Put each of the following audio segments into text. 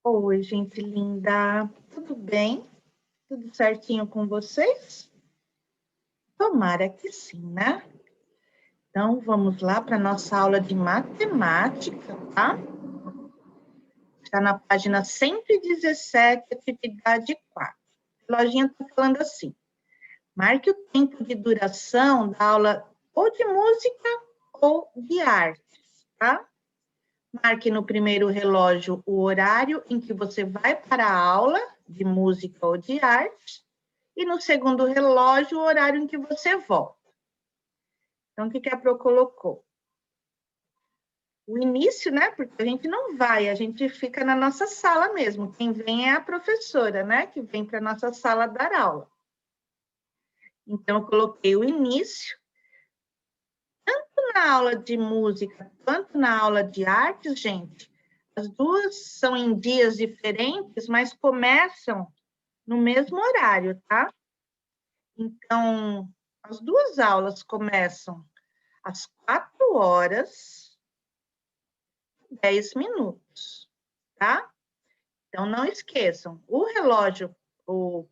Oi, gente linda. Tudo bem? Tudo certinho com vocês? Tomara que sim, né? Então, vamos lá para a nossa aula de matemática, tá? Está na página 117, atividade 4. A lojinha está falando assim. Marque o tempo de duração da aula ou de música ou de artes, tá? Marque no primeiro relógio o horário em que você vai para a aula de música ou de arte, e no segundo relógio o horário em que você volta. Então, o que a Pro colocou? O início, né? Porque a gente não vai, a gente fica na nossa sala mesmo. Quem vem é a professora, né? Que vem para a nossa sala dar aula. Então, eu coloquei o início. Tanto na aula de música quanto na aula de artes, gente, as duas são em dias diferentes, mas começam no mesmo horário, tá? Então, as duas aulas começam às 4h10, tá? Então, não esqueçam, o relógio, o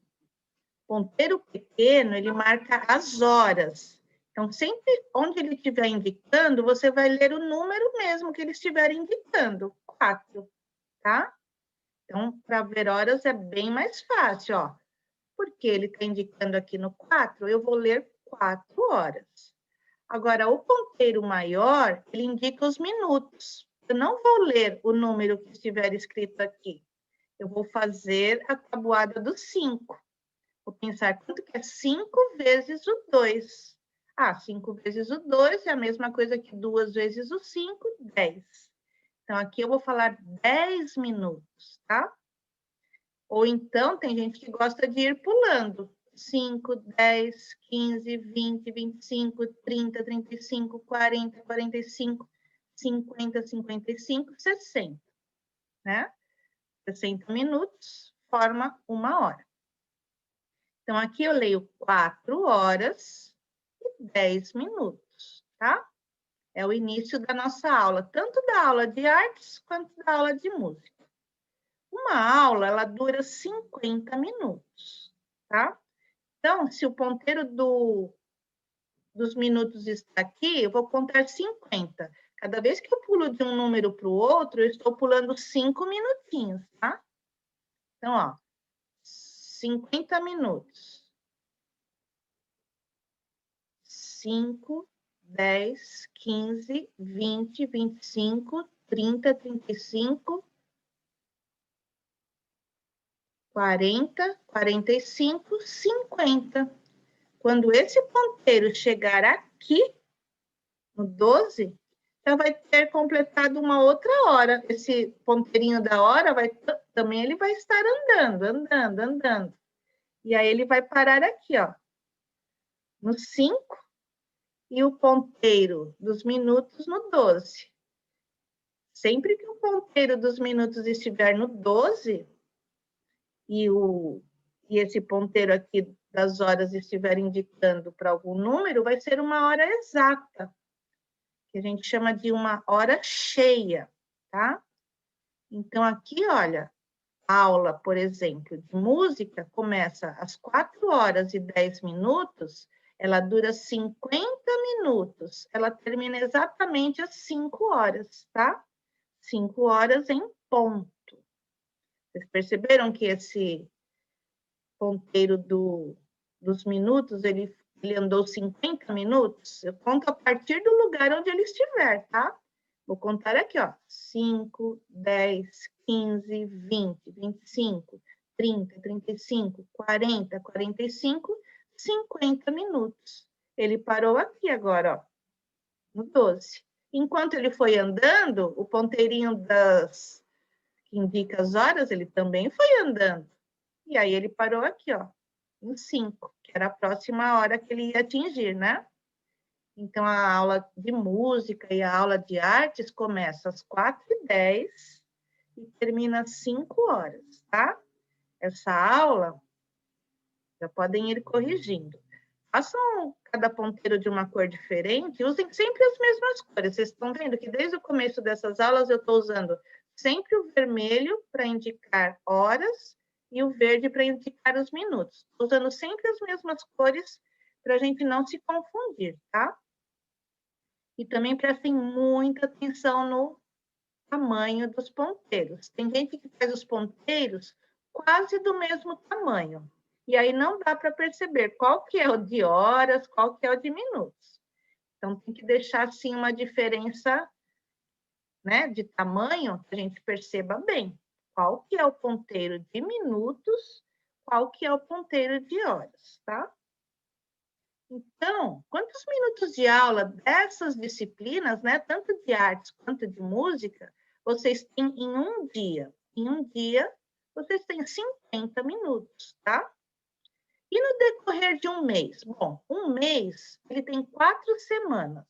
ponteiro pequeno, ele marca as horas. Então, sempre onde ele estiver indicando, você vai ler o número mesmo que ele estiver indicando, 4, tá? Então, para ver horas é bem mais fácil, ó. Porque ele está indicando aqui no 4, eu vou ler 4 horas. Agora, o ponteiro maior, ele indica os minutos. Eu não vou ler o número que estiver escrito aqui. Eu vou fazer a tabuada do 5. Vou pensar quanto que é 5 vezes o 2. 5 vezes o 2 é a mesma coisa que 2 vezes o 5, 10. Então, aqui eu vou falar 10 minutos, tá? Ou então, tem gente que gosta de ir pulando. 5, 10, 15, 20, 25, 30, 35, 40, 45, 50, 55, 60, né? 60 minutos forma 1 hora. Então, aqui eu leio 4 horas e 10 minutos, tá? É o início da nossa aula, tanto da aula de artes quanto da aula de música. Uma aula, ela dura 50 minutos, tá? Então, se o ponteiro dos minutos está aqui, eu vou contar 50. Cada vez que eu pulo de um número para o outro, eu estou pulando 5 minutinhos, tá? Então, ó, 50 minutos. 5, 10, 15, 20, 25, 30, 35, 40, 45, 50. Quando esse ponteiro chegar aqui, no 12, já vai ter completado uma outra hora. Esse ponteirinho da hora também ele vai estar andando. E aí ele vai parar aqui, ó, no 5, e o ponteiro dos minutos no 12. Sempre que o ponteiro dos minutos estiver no 12, e esse ponteiro aqui das horas estiver indicando para algum número, vai ser uma hora exata, que a gente chama de uma hora cheia, tá? Então, aqui, olha, a aula, por exemplo, de música começa às 4h10, ela dura 50 minutos, ela termina exatamente às 5 horas, tá? 5 horas em ponto. Vocês perceberam que esse ponteiro dos minutos, ele andou 50 minutos? Eu conto a partir do lugar onde ele estiver, tá? Vou contar aqui, ó. 5, 10, 15, 20, 25, 30, 35, 40, 45, 50 minutos. Ele parou aqui agora, ó, no 12. Enquanto ele foi andando, o ponteirinho que indica as horas, ele também foi andando. E aí ele parou aqui, ó, no 5, que era a próxima hora que ele ia atingir, né? Então, a aula de música e a aula de artes começa às 4h10 e termina às 5 horas, tá? Essa aula, já podem ir corrigindo. Façam cada ponteiro de uma cor diferente, usem sempre as mesmas cores. Vocês estão vendo que desde o começo dessas aulas eu estou usando Sempre o vermelho para indicar horas e o verde para indicar os minutos. Usando sempre as mesmas cores para a gente não se confundir, tá? E também prestem muita atenção no tamanho dos ponteiros. Tem gente que faz os ponteiros quase do mesmo tamanho. E aí não dá para perceber qual que é o de horas, qual que é o de minutos. Então, tem que deixar, assim, uma diferença, né, de tamanho, que a gente perceba bem qual que é o ponteiro de minutos, qual que é o ponteiro de horas, tá? Então, quantos minutos de aula dessas disciplinas, né, tanto de artes quanto de música, vocês têm em um dia? Em um dia, vocês têm 50 minutos, tá? E no decorrer de um mês? Bom, um mês, ele tem 4 semanas.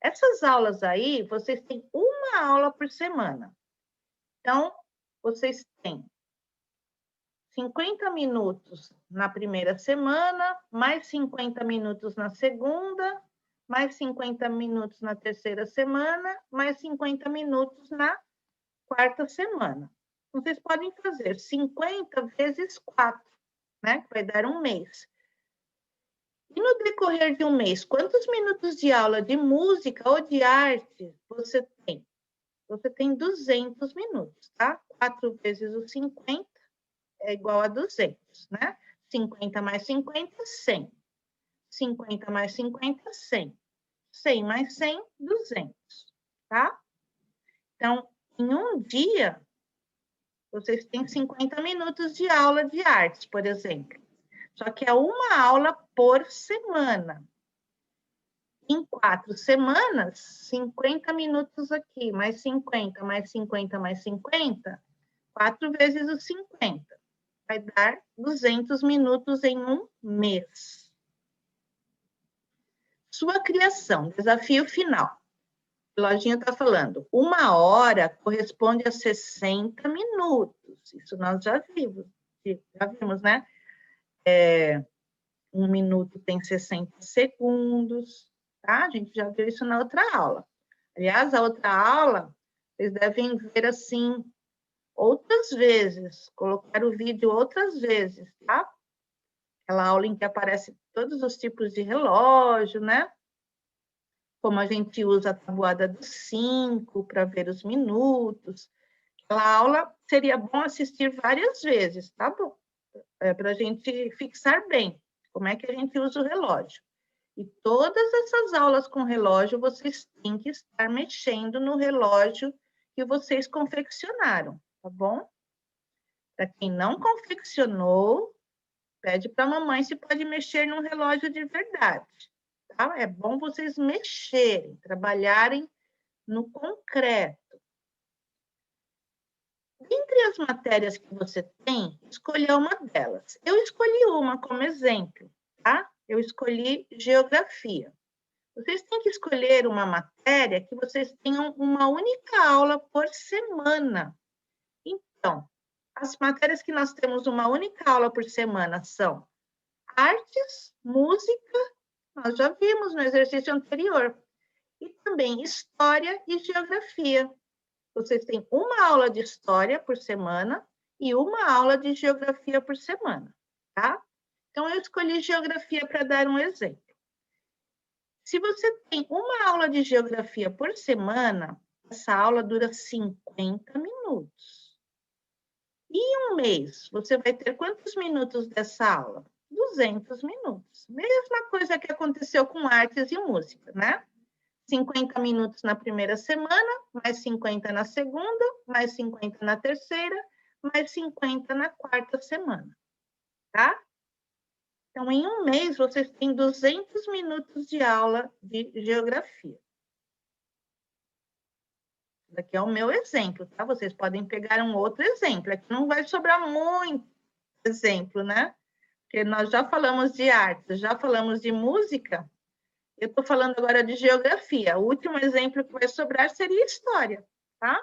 Essas aulas aí, vocês têm uma aula por semana. Então, vocês têm 50 minutos na primeira semana, mais 50 minutos na segunda, mais 50 minutos na terceira semana, mais 50 minutos na quarta semana. Vocês podem fazer 50 vezes 4, né? Que vai dar um mês. E no decorrer de um mês, quantos minutos de aula de música ou de arte você tem? Você tem 200 minutos, tá? 4 vezes os 50 é igual a 200, né? 50 mais 50, 100. 50 mais 50, 100. 100 mais 100, 200, tá? Então, em um dia, vocês têm 50 minutos de aula de artes, por exemplo. Só que é uma aula por semana. Em 4 semanas, 50 minutos aqui, mais 50, mais 50, mais 50, 4 vezes os 50. Vai dar 200 minutos em um mês. Sua criação, desafio final. O reloginho está falando, 1 hora corresponde a 60 minutos. Isso nós já vimos, né? 1 minuto tem 60 segundos, tá? A gente já viu isso na outra aula. Aliás, a outra aula, vocês devem ver assim, outras vezes, colocar o vídeo outras vezes, tá? Aquela aula em que aparece todos os tipos de relógio, né? Como a gente usa a tabuada dos 5 para ver os minutos. Aquela aula seria bom assistir várias vezes, tá bom? Para a gente fixar bem como é que a gente usa o relógio. E todas essas aulas com relógio, vocês têm que estar mexendo no relógio que vocês confeccionaram, tá bom? Para quem não confeccionou, pede para a mamãe se pode mexer num relógio de verdade, tá? É bom vocês mexerem, trabalharem no concreto. Dentre as matérias que você tem, escolha uma delas. Eu escolhi uma como exemplo, tá? Eu escolhi geografia. Vocês têm que escolher uma matéria que vocês tenham uma única aula por semana. Então, as matérias que nós temos uma única aula por semana são artes, música, nós já vimos no exercício anterior, e também história e geografia. Vocês têm uma aula de história por semana e uma aula de geografia por semana, tá? Então, eu escolhi geografia para dar um exemplo. Se você tem uma aula de geografia por semana, essa aula dura 50 minutos. E em um mês, você vai ter quantos minutos dessa aula? 200 minutos. Mesma coisa que aconteceu com artes e música, né? 50 minutos na primeira semana, mais 50 na segunda, mais 50 na terceira, mais 50 na quarta semana, tá? Então, em um mês, vocês têm 200 minutos de aula de geografia. Esse aqui é o meu exemplo, tá? Vocês podem pegar um outro exemplo. Aqui não vai sobrar muito exemplo, né? Porque nós já falamos de artes, já falamos de música. Eu estou falando agora de geografia. O último exemplo que vai sobrar seria história, tá?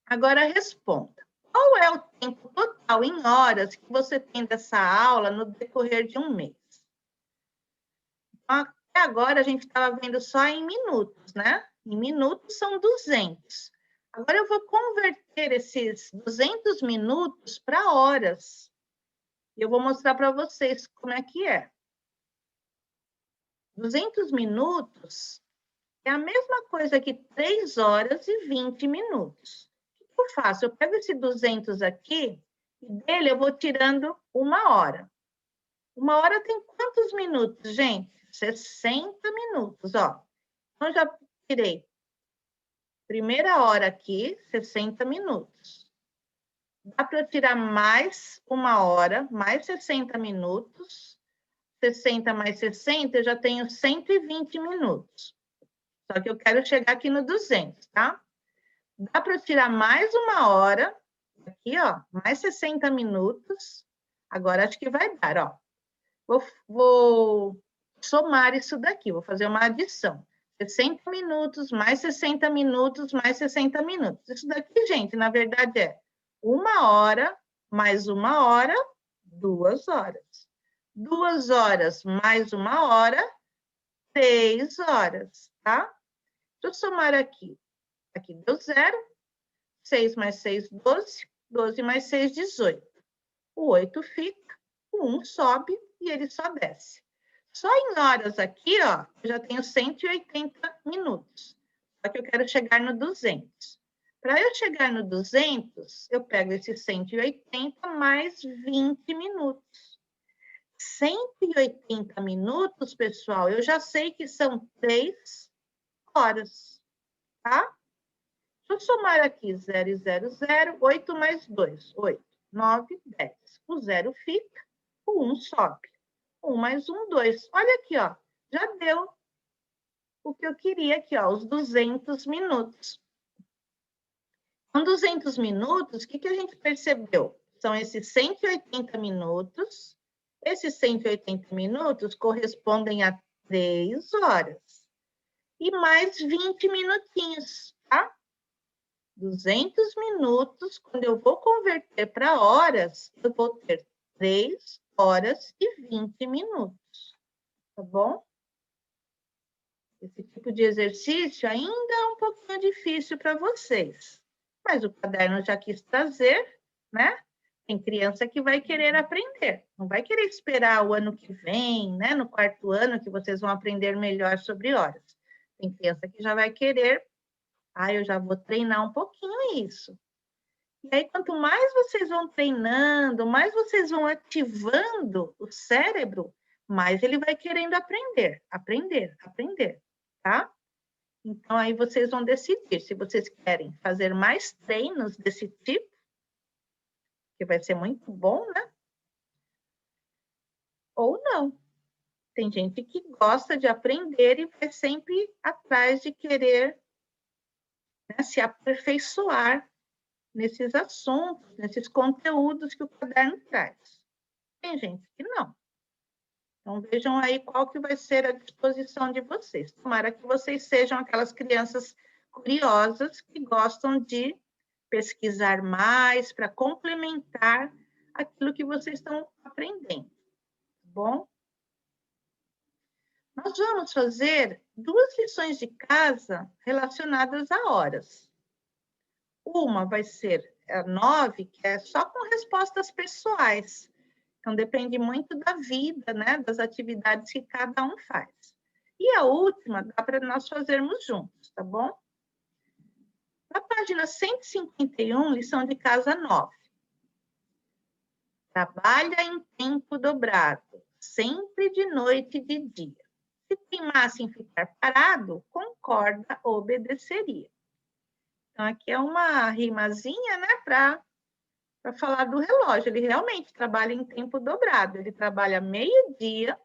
Agora responda. Qual é o tempo total em horas que você tem dessa aula no decorrer de um mês? Então, até agora a gente estava vendo só em minutos, né? em minutos são 200. Agora eu vou converter esses 200 minutos para horas. E eu vou mostrar para vocês como é que é. 200 minutos é a mesma coisa que 3 horas e 20 minutos. O que eu faço? Eu pego esse 200 aqui e dele eu vou tirando 1 hora. 1 hora tem quantos minutos, gente? 60 minutos, ó. Então, já tirei. Primeira hora aqui, 60 minutos. Dá para eu tirar mais 1 hora, mais 60 minutos. 60 mais 60, eu já tenho 120 minutos. Só que eu quero chegar aqui no 200, tá? Dá para eu tirar mais 1 hora. Aqui, ó, mais 60 minutos. Agora, acho que vai dar, ó. Vou somar isso daqui, vou fazer uma adição. 60 minutos, mais 60 minutos, mais 60 minutos. Isso daqui, gente, na verdade é 1 hora, mais 1 hora, 2 horas. 2 horas mais 1 hora, 3 horas, tá? Deixa eu somar aqui. Aqui deu 0. 6 mais 6, 12. 12 mais 6, 18. O 8 fica, o 1 sobe e ele só desce. Só em horas aqui, ó, eu já tenho 180 minutos. Só que eu quero chegar no 200. Para eu chegar no 200, eu pego esse 180 mais 20 minutos. 180 minutos, pessoal, eu já sei que são 3 horas, tá? Deixa eu somar aqui 0 e 0, 0, 8 mais 2, 8, 9, 10. O 0 fica, o 1 sobe. 1 mais 1, 2. Olha aqui, ó, já deu o que eu queria aqui, ó, os 200 minutos. Com 200 minutos, o que a gente percebeu? São esses 180 minutos. Esses 180 minutos correspondem a 3 horas. E mais 20 minutinhos, tá? 200 minutos, quando eu vou converter para horas, eu vou ter 3 horas e 20 minutos, tá bom? Esse tipo de exercício ainda é um pouquinho difícil para vocês, mas o caderno já quis trazer, né? Tem criança que vai querer aprender, não vai querer esperar o ano que vem, né? No 4º ano que vocês vão aprender melhor sobre horas. Tem criança que já vai querer, eu já vou treinar um pouquinho isso. E aí, quanto mais vocês vão treinando, mais vocês vão ativando o cérebro, mais ele vai querendo aprender, tá? Então, aí vocês vão decidir se vocês querem fazer mais treinos desse tipo, que vai ser muito bom, né? Ou não. Tem gente que gosta de aprender e vai sempre atrás de querer, né, se aperfeiçoar nesses assuntos, nesses conteúdos que o caderno traz. Tem gente que não. Então, vejam aí qual que vai ser a disposição de vocês. Tomara que vocês sejam aquelas crianças curiosas que gostam de pesquisar mais para complementar aquilo que vocês estão aprendendo, tá bom? Nós vamos fazer 2 lições de casa relacionadas a horas. Uma vai ser a 9, que é só com respostas pessoais. Então, depende muito da vida, né? Das atividades que cada um faz. E a última dá para nós fazermos juntos, tá bom? Na página 151, lição de casa 9. Trabalha em tempo dobrado, sempre de noite e de dia. Se teimasse em ficar parado, concorda, obedeceria. Então, aqui é uma rimazinha, né, para falar do relógio. Ele realmente trabalha em tempo dobrado. Ele trabalha meio-dia,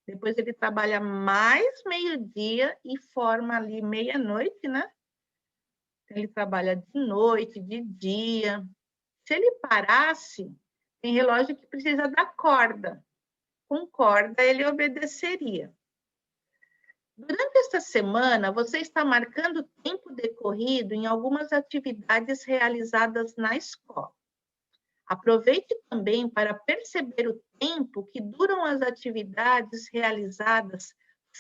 depois ele trabalha mais meio-dia e forma ali meia-noite, né? Ele trabalha de noite, de dia. Se ele parasse, tem relógio que precisa da corda. Com corda, ele obedeceria. Durante esta semana, você está marcando tempo decorrido em algumas atividades realizadas na escola. Aproveite também para perceber o tempo que duram as atividades realizadas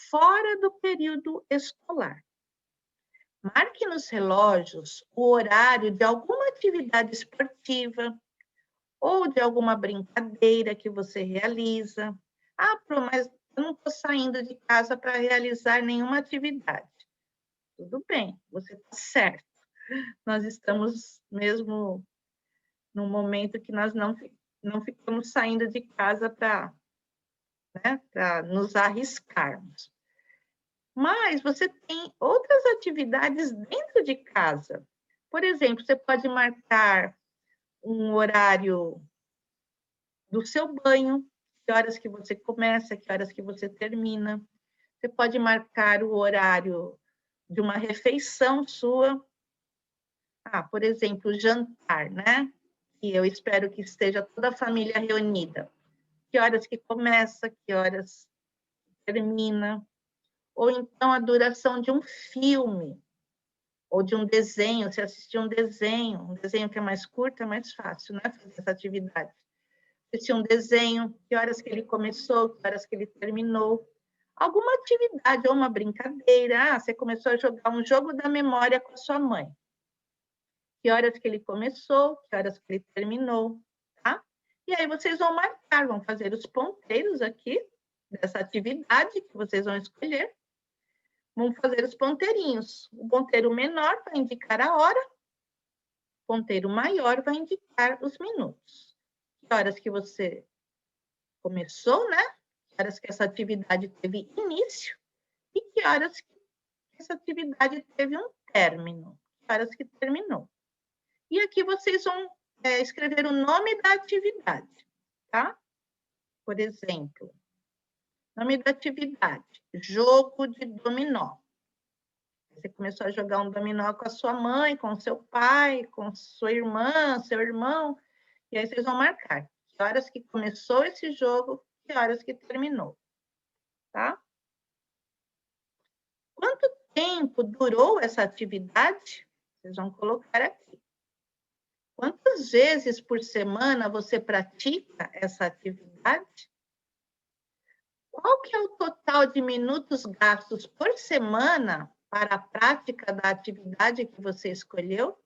fora do período escolar. Marque nos relógios o horário de alguma atividade esportiva ou de alguma brincadeira que você realiza. Ah, mas eu não estou saindo de casa para realizar nenhuma atividade. Tudo bem, você está certo. Nós estamos mesmo num momento que nós não ficamos saindo de casa para, né, nos arriscarmos. Mas você tem outras atividades dentro de casa. Por exemplo, você pode marcar um horário do seu banho, que horas que você começa, que horas que você termina. Você pode marcar o horário de uma refeição sua. Ah, por exemplo, o jantar, né? E eu espero que esteja toda a família reunida. Que horas que começa, que horas termina. Ou então a duração de um filme, ou de um desenho, se assistir um desenho que é mais curto, é mais fácil, né? Fazer essa atividade. Assistir um desenho, que horas que ele começou, que horas que ele terminou. Alguma atividade ou uma brincadeira. Ah, você começou a jogar um jogo da memória com a sua mãe. Que horas que ele começou, que horas que ele terminou, tá? E aí vocês vão marcar, vão fazer os ponteiros aqui dessa atividade que vocês vão escolher. Vamos fazer os ponteirinhos. O ponteiro menor vai indicar a hora, o ponteiro maior vai indicar os minutos. Que horas que você começou, né? Que horas que essa atividade teve início e que horas que essa atividade teve um término, que horas que terminou. E aqui vocês vão escrever o nome da atividade, tá? Por exemplo, nome da atividade, jogo de dominó. Você começou a jogar um dominó com a sua mãe, com o seu pai, com sua irmã, seu irmão, e aí vocês vão marcar que horas que começou esse jogo, que horas que terminou, tá? Quanto tempo durou essa atividade? Vocês vão colocar aqui. Quantas vezes por semana você pratica essa atividade? Qual que é o total de minutos gastos por semana para a prática da atividade que você escolheu?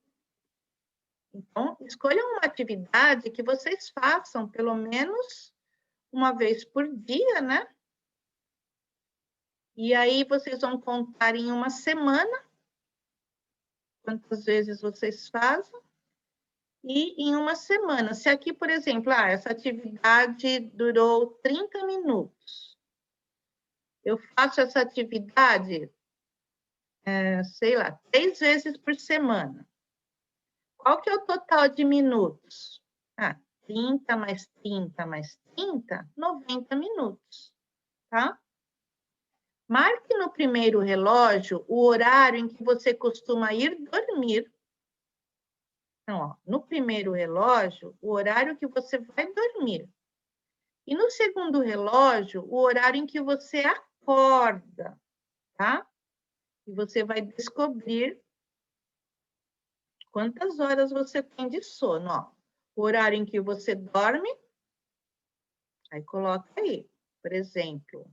Então, escolham uma atividade que vocês façam pelo menos uma vez por dia, né? E aí vocês vão contar em uma semana quantas vezes vocês fazem. E em uma semana, se aqui, por exemplo, essa atividade durou 30 minutos. Eu faço essa atividade, sei lá, 3 vezes por semana. Qual que é o total de minutos? 30 mais 30 mais 30, 90 minutos, tá? Marque no primeiro relógio o horário em que você costuma ir dormir. Então, ó, no primeiro relógio, o horário que você vai dormir. E no segundo relógio, o horário em que você acorda, tá? E você vai descobrir quantas horas você tem de sono, ó. O horário em que você dorme, aí coloca aí, por exemplo,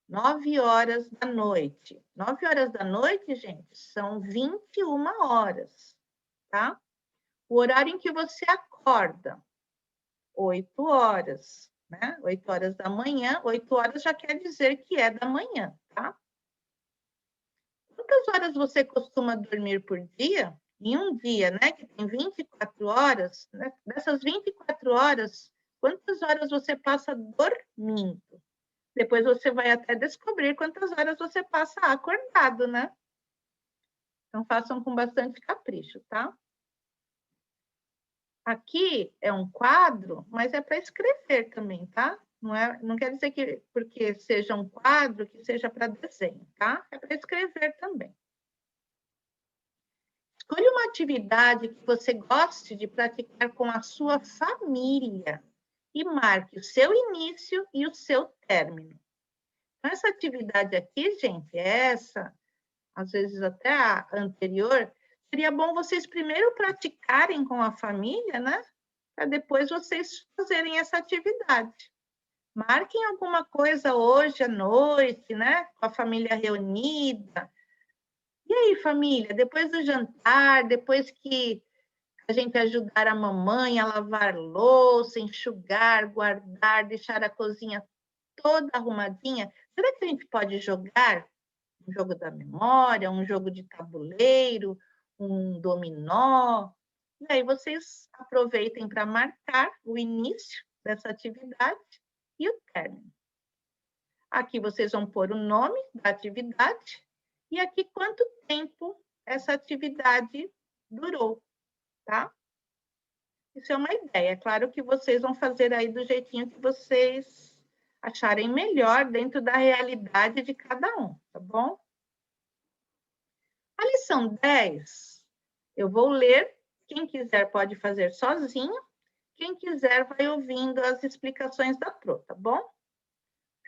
9 horas da noite. 9 horas da noite, gente, são 21 horas, tá? O horário em que você acorda, 8 horas, né? 8 horas da manhã, 8 horas já quer dizer que é da manhã, tá? Quantas horas você costuma dormir por dia? Em um dia, né, que tem 24 horas, né? Dessas 24 horas, quantas horas você passa dormindo? Depois você vai até descobrir quantas horas você passa acordado, né? Então, façam com bastante capricho, tá? Aqui é um quadro, mas é para escrever também, tá? Não quer dizer que porque seja um quadro, que seja para desenho, tá? É para escrever também. Escolha uma atividade que você goste de praticar com a sua família e marque o seu início e o seu término. Então, essa atividade aqui, gente, às vezes até a anterior, seria bom vocês primeiro praticarem com a família, né? Para depois vocês fazerem essa atividade. Marquem alguma coisa hoje à noite, né? Com a família reunida. E aí, família, depois do jantar, depois que a gente ajudar a mamãe a lavar louça, enxugar, guardar, deixar a cozinha toda arrumadinha, será que a gente pode jogar um jogo da memória, um jogo de tabuleiro, um dominó? E aí vocês aproveitem para marcar o início dessa atividade e o término. Aqui vocês vão pôr o nome da atividade e aqui quanto tempo essa atividade durou, tá? Isso é uma ideia. É claro que vocês vão fazer aí do jeitinho que vocês acharem melhor dentro da realidade de cada um, tá bom? A lição 10, eu vou ler. Quem quiser pode fazer sozinho. Quem quiser vai ouvindo as explicações da Pro, tá bom? O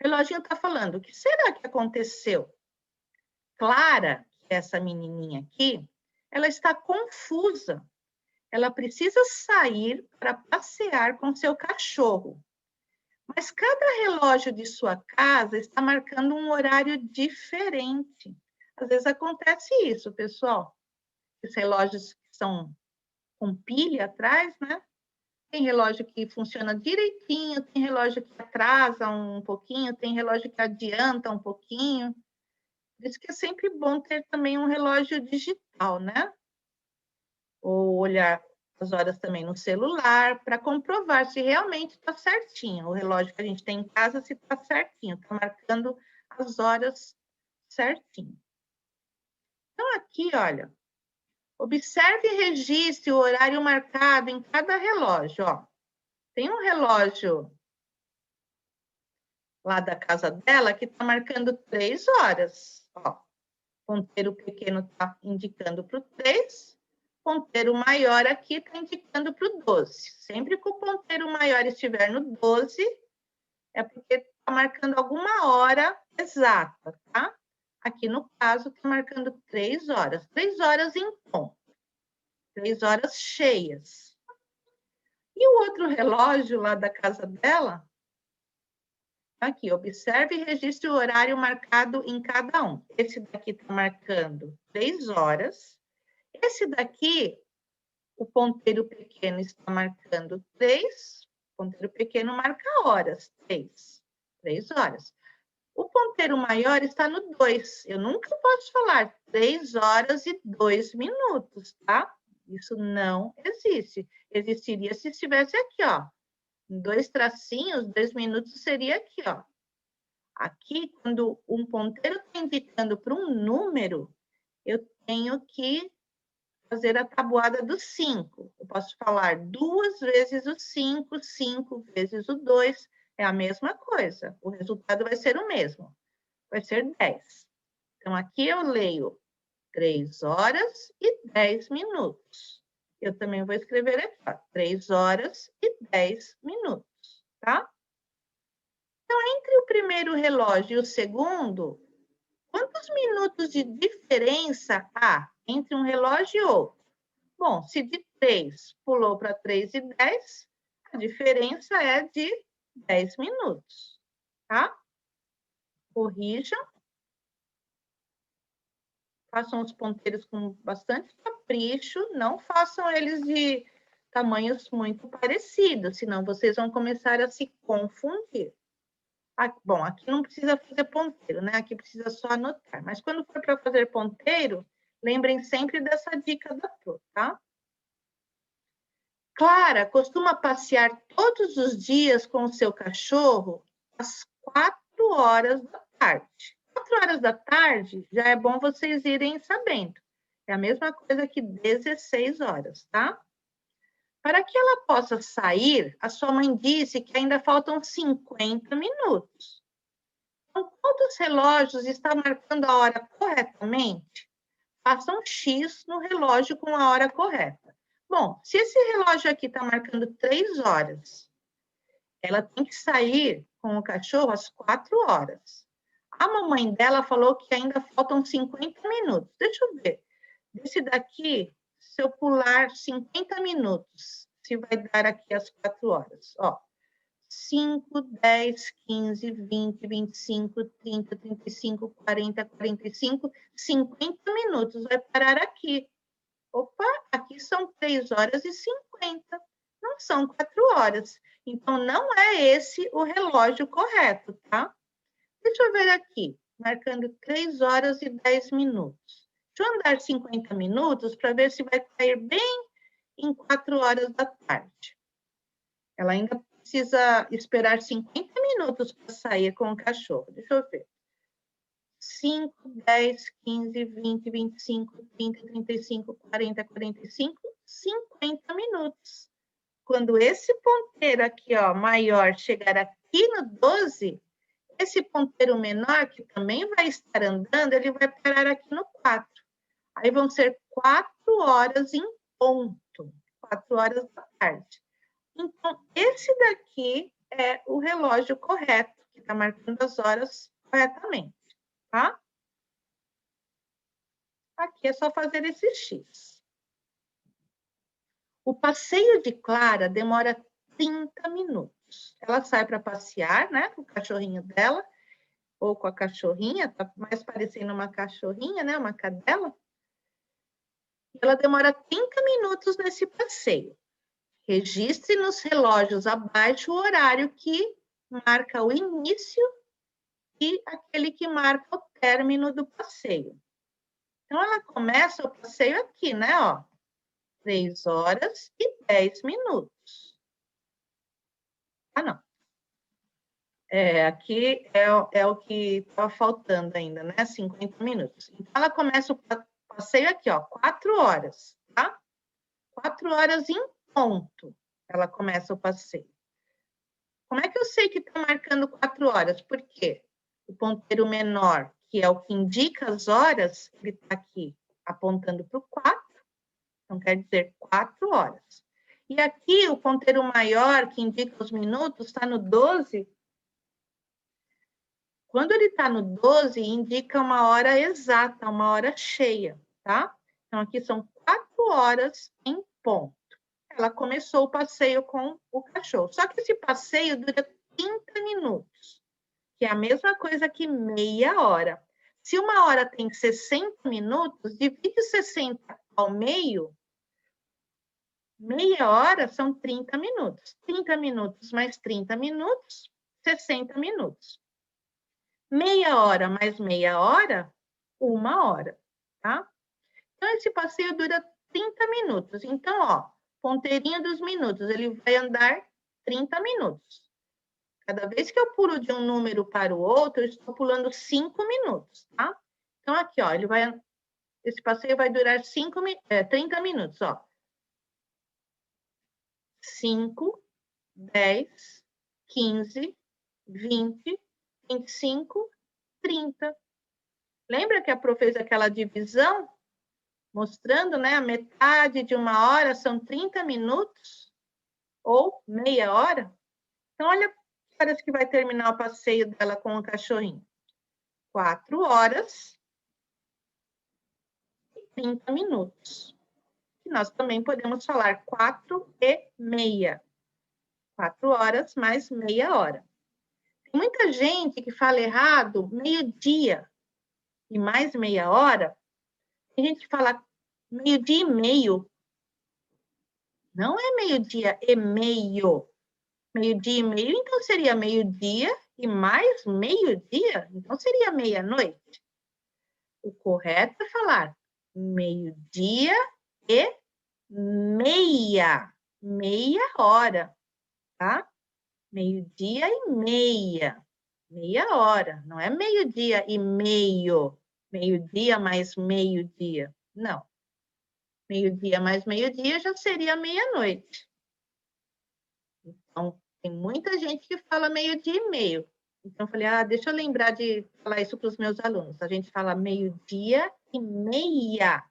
reloginho está falando, o que será que aconteceu? Clara, essa menininha aqui, ela está confusa. Ela precisa sair para passear com seu cachorro. Mas cada relógio de sua casa está marcando um horário diferente. Às vezes acontece isso, pessoal. Os relógios que são com pilha atrás, né? Tem relógio que funciona direitinho, tem relógio que atrasa um pouquinho, tem relógio que adianta um pouquinho. Por isso que é sempre bom ter também um relógio digital, né? Ou olhar as horas também no celular, para comprovar se realmente está certinho. O relógio que a gente tem em casa, se está certinho, está marcando as horas certinho. Então, aqui, olha, observe e registre o horário marcado em cada relógio. Ó. Tem um relógio lá da casa dela que está marcando 3 horas. Ó. O ponteiro pequeno está indicando para o 3, ponteiro maior aqui está indicando para o 12. Sempre que o ponteiro maior estiver no 12, é porque está marcando alguma hora exata, tá? Aqui no caso está marcando 3 horas. 3 horas em ponto. 3 horas cheias. E o outro relógio lá da casa dela, aqui, observe e registre o horário marcado em cada um. Esse daqui está marcando 3 horas. Esse daqui, o ponteiro pequeno está marcando 3, o ponteiro pequeno marca horas, 3 horas. O ponteiro maior está no 2. Eu nunca posso falar 3 horas e 2 minutos, tá? Isso não existe. Existiria se estivesse aqui, ó. Em 2 tracinhos, 2 minutos seria aqui, ó. Aqui, quando um ponteiro está indicando para um número, eu tenho que fazer a tabuada do 5. Eu posso falar 2 vezes o 5, 5 vezes o 2, é a mesma coisa. O resultado vai ser o mesmo, vai ser 10. Então, aqui eu leio 3 horas e 10 minutos. Eu também vou escrever aqui, ó, 3 horas e 10 minutos, tá? Então, entre o primeiro relógio e o segundo, quantos minutos de diferença há entre um relógio e outro? Bom, se de 3 pulou para 3 e 10, a diferença é de 10 minutos, tá? Corrijam. Façam os ponteiros com bastante capricho, não façam eles de tamanhos muito parecidos, senão vocês vão começar a se confundir. Bom, aqui não precisa fazer ponteiro, né? Aqui precisa só anotar. Mas quando for para fazer ponteiro, lembrem sempre dessa dica da Pro, tá? Clara costuma passear todos os dias com o seu cachorro às 4 horas da tarde. 4 horas da tarde já é bom vocês irem sabendo. É a mesma coisa que 16 horas, tá? Para que ela possa sair, a sua mãe disse que ainda faltam 50 minutos. Então, qual dos relógios está marcando a hora corretamente? Faça um X no relógio com a hora correta. Bom, se esse relógio aqui está marcando 3 horas, ela tem que sair com o cachorro às 4 horas. A mamãe dela falou que ainda faltam 50 minutos. Deixa eu ver. Desse daqui, se eu pular 50 minutos, se vai dar aqui às 4 horas. Ó, 5, 10, 15, 20, 25, 30, 35, 40, 45, 50 minutos. Vai parar aqui. Opa, aqui são 3 horas e 50. Não são 4 horas. Então, não é esse o relógio correto, tá? Deixa eu ver aqui, marcando 3 horas e 10 minutos. Deixa eu andar 50 minutos para ver se vai cair bem em 4 horas da tarde. Ela ainda precisa esperar 50 minutos para sair com o cachorro. Deixa eu ver. 5, 10, 15, 20, 25, 30, 35, 40, 45, 50 minutos. Quando esse ponteiro aqui, ó, maior, chegar aqui no 12, esse ponteiro menor, que também vai estar andando, ele vai parar aqui no 4. Aí vão ser 4 horas em ponto, 4 horas da tarde. Então, esse daqui é o relógio correto, que está marcando as horas corretamente, tá? Aqui é só fazer esse X. O passeio de Clara demora 30 minutos. Ela sai para passear, né, com o cachorrinho dela, ou com a cachorrinha, tá mais parecendo uma cachorrinha, né, uma cadela. Ela demora 30 minutos nesse passeio. Registre nos relógios abaixo o horário que marca o início e aquele que marca o término do passeio. Então, ela começa o passeio aqui, né, ó. 3 horas e 10 minutos. Ah, não. Aqui é o que estava faltando ainda, né? 50 minutos. Então, ela começa o passeio aqui, ó, 4 horas, tá? 4 horas em ponto, ela começa o passeio. Como é que eu sei que está marcando 4 horas? Por quê? O ponteiro menor, que é o que indica as horas, ele está aqui apontando para o 4, então quer dizer 4 horas. E aqui o ponteiro maior, que indica os minutos, está no 12. Quando ele está no 12, indica uma hora exata, uma hora cheia, tá? Então, aqui são 4 horas em ponto. Ela começou o passeio com o cachorro. Só que esse passeio dura 30 minutos, que é a mesma coisa que meia hora. Se uma hora tem 60 minutos, divide 60 ao meio, meia hora são 30 minutos. 30 minutos mais 30 minutos, 60 minutos. Meia hora mais meia hora, 1 hora, tá? Então, esse passeio dura 30 minutos. Então, ó, ponteirinho dos minutos, ele vai andar 30 minutos. Cada vez que eu pulo de um número para o outro, eu estou pulando 5 minutos, tá? Então, aqui, ó, esse passeio vai durar 30 minutos, ó. 5, 10, 15, 20, 25, 30. Lembra que a Pro fez aquela divisão? Mostrando, né, a metade de 1 hora são 30 minutos ou meia hora. Então, olha que horas que vai terminar o passeio dela com o cachorrinho. 4 horas e 30 minutos. E nós também podemos falar 4 e meia. 4 horas mais meia hora. Tem muita gente que fala errado meio-dia e mais meia hora. Tem gente que fala meio-dia e meio. Não é meio-dia e meio. Meio-dia e meio, então seria meio-dia e mais meio-dia, então seria meia-noite. O correto é falar meio-dia e meia, meia hora, tá? Meio-dia e meia hora, não é meio-dia e meio-dia mais meio-dia, não. Meio-dia mais meio-dia já seria meia-noite. Então, tem muita gente que fala meio-dia e meio. Então, eu falei, deixa eu lembrar de falar isso para os meus alunos. A gente fala meio-dia e meia,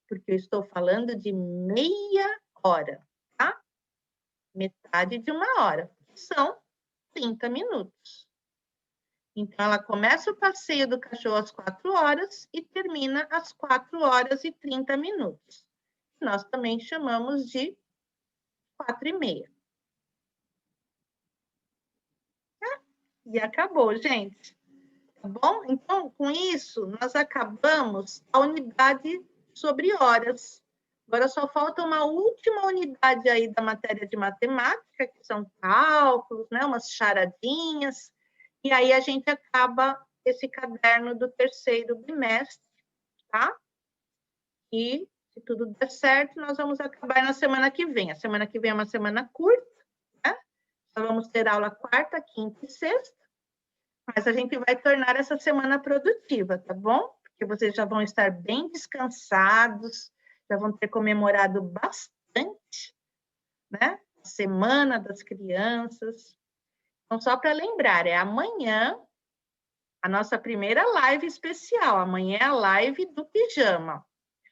porque eu estou falando de meia hora, tá? Metade de 1 hora. São 30 minutos. Então, ela começa o passeio do cachorro às 4 horas e termina às 4 horas e 30 minutos. Nós também chamamos de 4 e meia. E acabou, gente. Tá bom? Então, com isso, nós acabamos a unidade sobre horas. Agora só falta uma última unidade aí da matéria de matemática, que são cálculos, né? Umas charadinhas. E aí a gente acaba esse caderno do terceiro bimestre, tá? E, se tudo der certo, nós vamos acabar na semana que vem. A semana que vem é uma semana curta, né? Nós vamos ter aula quarta, quinta e sexta. Mas a gente vai tornar essa semana produtiva, tá bom? Porque vocês já vão estar bem descansados, já vão ter comemorado bastante, né? A Semana das Crianças. Então, só para lembrar, é amanhã a nossa primeira live especial. Amanhã é a live do pijama.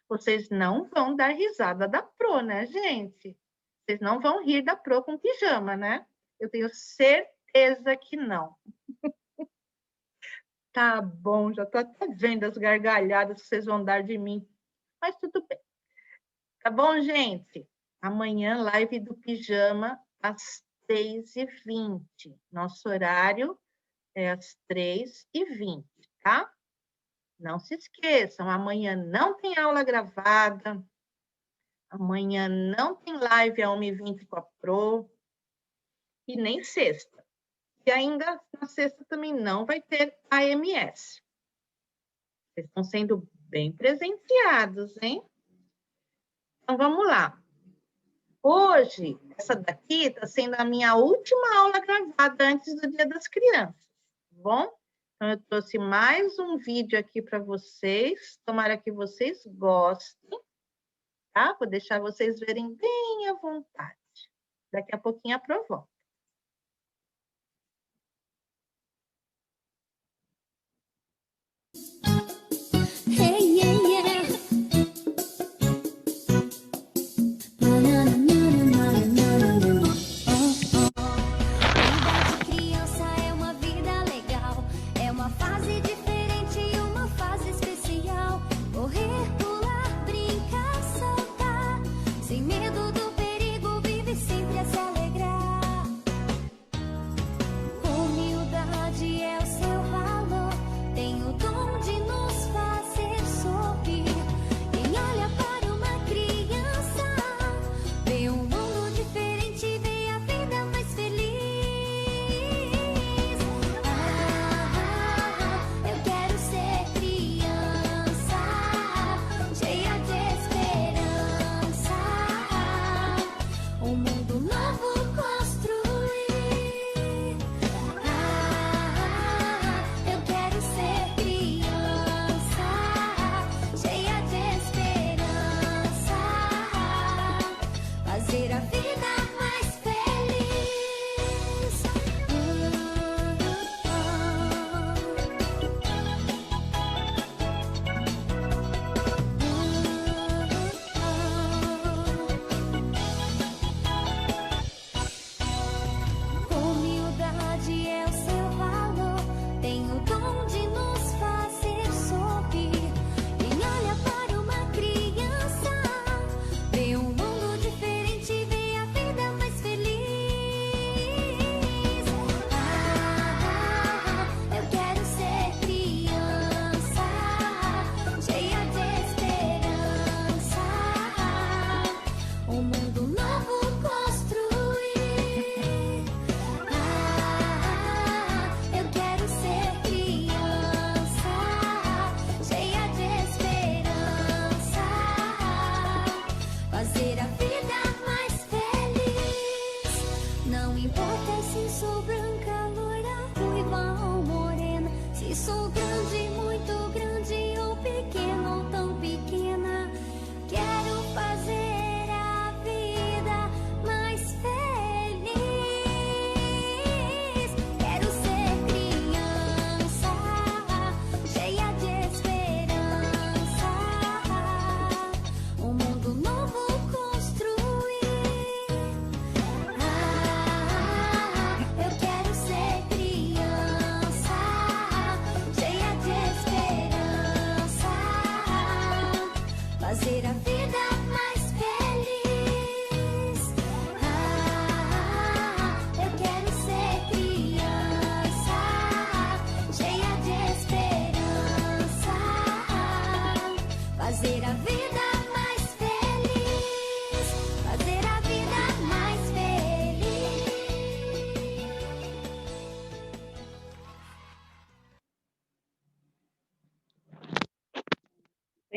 Vocês não vão dar risada da Pro, né, gente? Vocês não vão rir da Pro com pijama, né? Eu tenho certeza que não. Tá bom, já tô até vendo as gargalhadas que vocês vão dar de mim. Mas tudo bem. Tá bom, gente? Amanhã, live do pijama, às 3h20. Nosso horário é às 3h20, tá? Não se esqueçam, amanhã não tem aula gravada. Amanhã não tem live a 1h20 com a Pro. E nem sexta. E ainda na sexta também não vai ter AMS. Vocês estão sendo bem presenteados, hein? Então, vamos lá. Hoje, essa daqui está sendo a minha última aula gravada antes do Dia das Crianças, tá bom? Então, eu trouxe mais um vídeo aqui para vocês. Tomara que vocês gostem, tá? Vou deixar vocês verem bem à vontade. Daqui a pouquinho aprovo.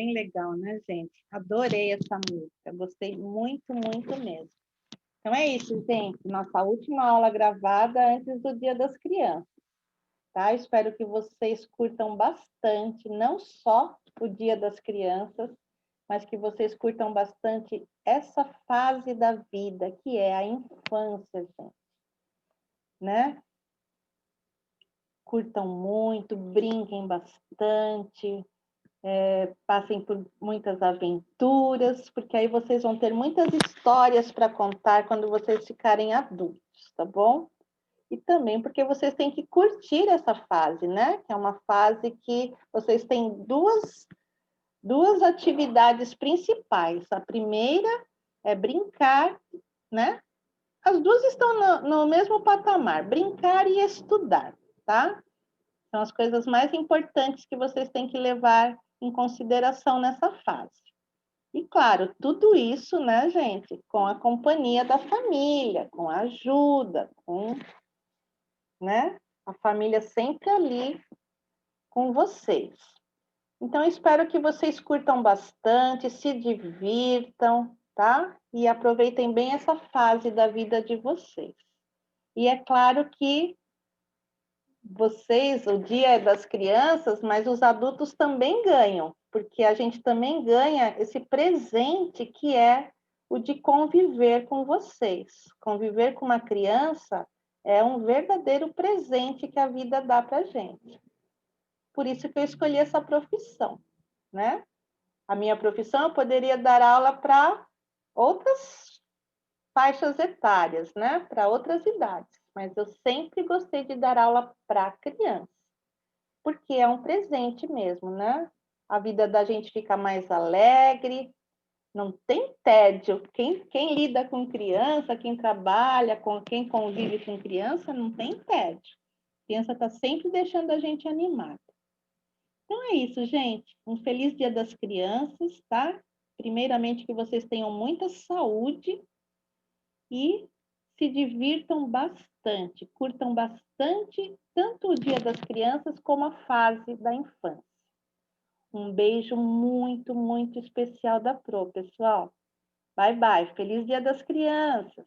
bem legal, né, gente? Adorei essa música, gostei muito, muito mesmo. Então é isso, gente. Nossa última aula gravada antes do Dia das Crianças, tá? Espero que vocês curtam bastante, não só o Dia das Crianças, mas que vocês curtam bastante essa fase da vida, que é a infância, gente, né? Curtam muito, brinquem bastante, passem por muitas aventuras, porque aí vocês vão ter muitas histórias para contar quando vocês ficarem adultos, tá bom? E também porque vocês têm que curtir essa fase, né? Que é uma fase que vocês têm duas atividades principais. A primeira é brincar, né? As duas estão no mesmo patamar, brincar e estudar, tá? São as coisas mais importantes que vocês têm que levar em consideração nessa fase. E, claro, tudo isso, né, gente, com a companhia da família, com a ajuda, com, né, a família sempre ali com vocês. Então, espero que vocês curtam bastante, se divirtam, tá? E aproveitem bem essa fase da vida de vocês. E é claro que vocês, o Dia é das Crianças, mas os adultos também ganham, porque a gente também ganha esse presente que é o de conviver com vocês. Conviver com uma criança é um verdadeiro presente que a vida dá para a gente. Por isso que eu escolhi essa profissão, né? A minha profissão, eu poderia dar aula para outras faixas etárias, né? Para outras idades, mas eu sempre gostei de dar aula para criança, porque é um presente mesmo, né? A vida da gente fica mais alegre, não tem tédio. Quem lida com criança, quem trabalha, quem convive com criança, não tem tédio. A criança está sempre deixando a gente animada. Então é isso, gente. Um feliz Dia das Crianças, tá? Primeiramente, que vocês tenham muita saúde e se divirtam bastante, curtam bastante tanto o Dia das Crianças como a fase da infância. Um beijo muito, muito especial da Pro, pessoal. Bye, bye. Feliz Dia das Crianças.